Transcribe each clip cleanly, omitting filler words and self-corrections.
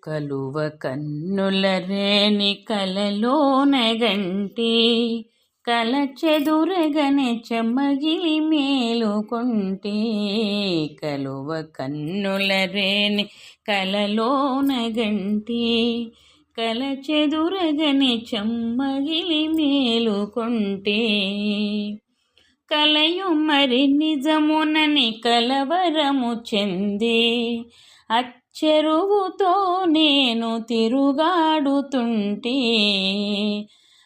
కలువ కన్నుల రేని కలలోనగంటి కలచెదురగనే చెమ్మగిలి మేలుకొంటే. కలువ కన్నుల రేని కలలోనగంటి కలచెదురగనే చెమ్మగిలి మేలుకొంటే. కలయు మరి నిజమునని కలవరము చెందే అచ్చెరువుతో నేను తిరుగాడుతుంటే.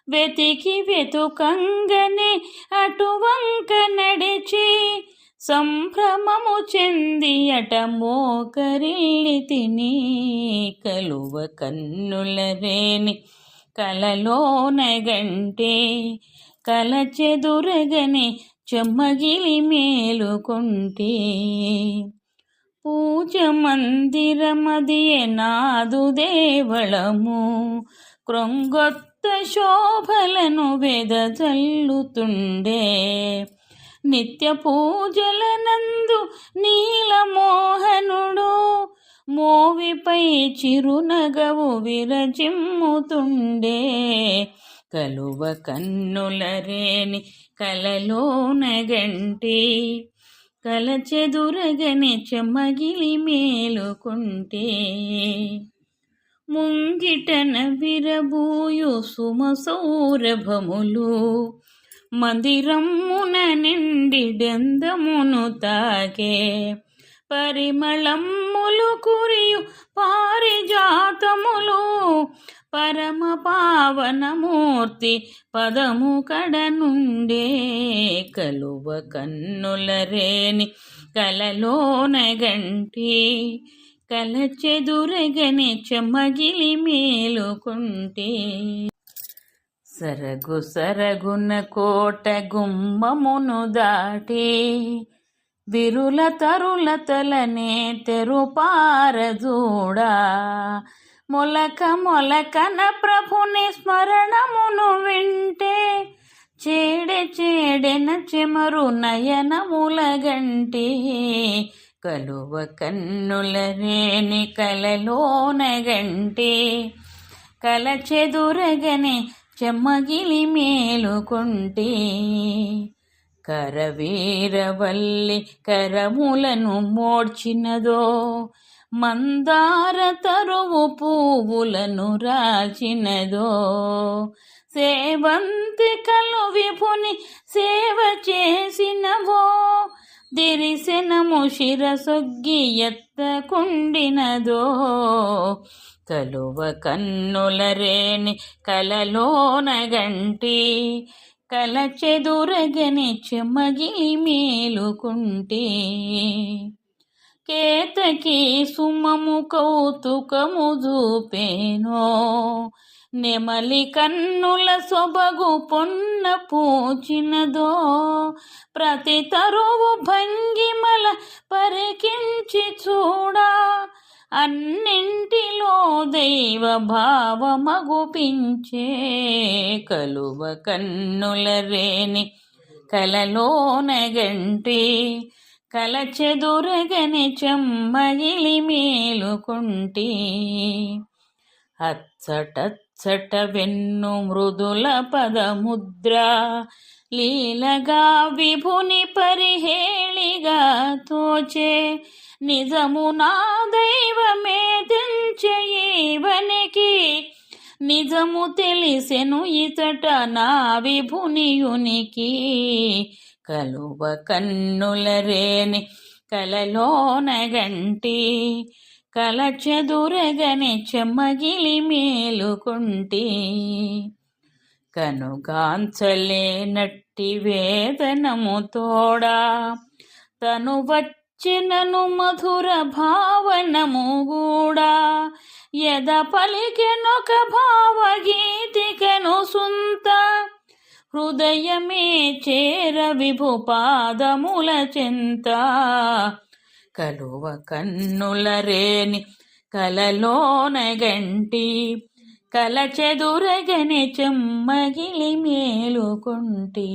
వెతికి వెతుకంగనే అటువంక నడిచి సంభ్రమము చెంది అట మోకరిల్లి తిని. కలువ కన్నుల రేని కలలోనగంటే కలచెదురగనే చెమ్మగిలి మేలుకొంటే. పూజ మందిరమదియే నాదు దేవళము క్రొంగొత్త శోభలను వెదజల్లుతుండే. నిత్య పూజలనందు నీలమోహనుడు మోవిపై చిరునగవు విరజిమ్ముతుండే. కలువ కన్నుల రేని కలలోనగంటి కలచెదురగనే చెమ్మగిలి మేలుకొంటే. ముంగిటన విరబూయు సుమసౌరభములు మందిరమున నిండిడెందమును తాకే. పరిమళములు కురియు పారిజాతములు పరమ పావనమూర్తి పదము కడనుండే. కలువ కన్నుల రేని కలలోనగంటి కలచెదురగనే చెమ్మగిలి మేలుకొంటే. సరగు సరగున కోట గుమ్మమును దాటి విరుల తరులతలనే తెరుపారజూడా. మొలక మొలకన ప్రభుని స్మరణమును వింటే చేడె చేడెన చెమరు నయనములగంటే. కలువ కన్నుల రేని కలలోనగంటే కలచెదురగనే చెమ్మగిలి మేలుకొంటే. కరవీరవల్లి కరములను మోడ్చినదో మందార తరువు పువ్వులను రాల్చినదో. సేవంతికలు విభుని సేవ చేసినవో దిరిశనము శిరసొగ్గి ఎత్తకుండినదో. కలువ కన్నుల రేని కలలోనగంటి కలచెదురగనే చెమ్మగిలి మేలుకొంటే. కేతకి సుమము కౌతుకము చూపేనో నెమలి కన్నుల సొబగు పొన్న పూచినదో. ప్రతి తరువు భంగిమల పరికించి చూడా అన్నింటిలో దైవ భావమగుపించే. కలువ కన్నుల రేని కలలోనగంటి కలచెదురగనే చెమ్మగిలి మేలుకొంటే. అచ్చటచ్చట వెన్ను మృదుల పదముద్ర లీలగా విభుని పరిహేళిగా తోచే. నిజము నా దైవమే తెంచె ఈవనికి నిజము తెలిసెను ఇతట నా విభునియునికి. కలువ కన్నుల రేని కలలోనగంటి కలచెదురగనే చెమ్మగిలి మేలుకొంటే. కనుగాంచలేనట్టి వేదనము తోడా తను వచ్చినను మధుర భావనము గూడా. ఎద పలికెనొక భావగీతికను సుంత హృదయమే చేర విభు పాదముల చెంత. కలువ కన్నుల రేని కలలోనగంటి కలచెదురగనే చెమ్మగిలి మేలుకొంటే.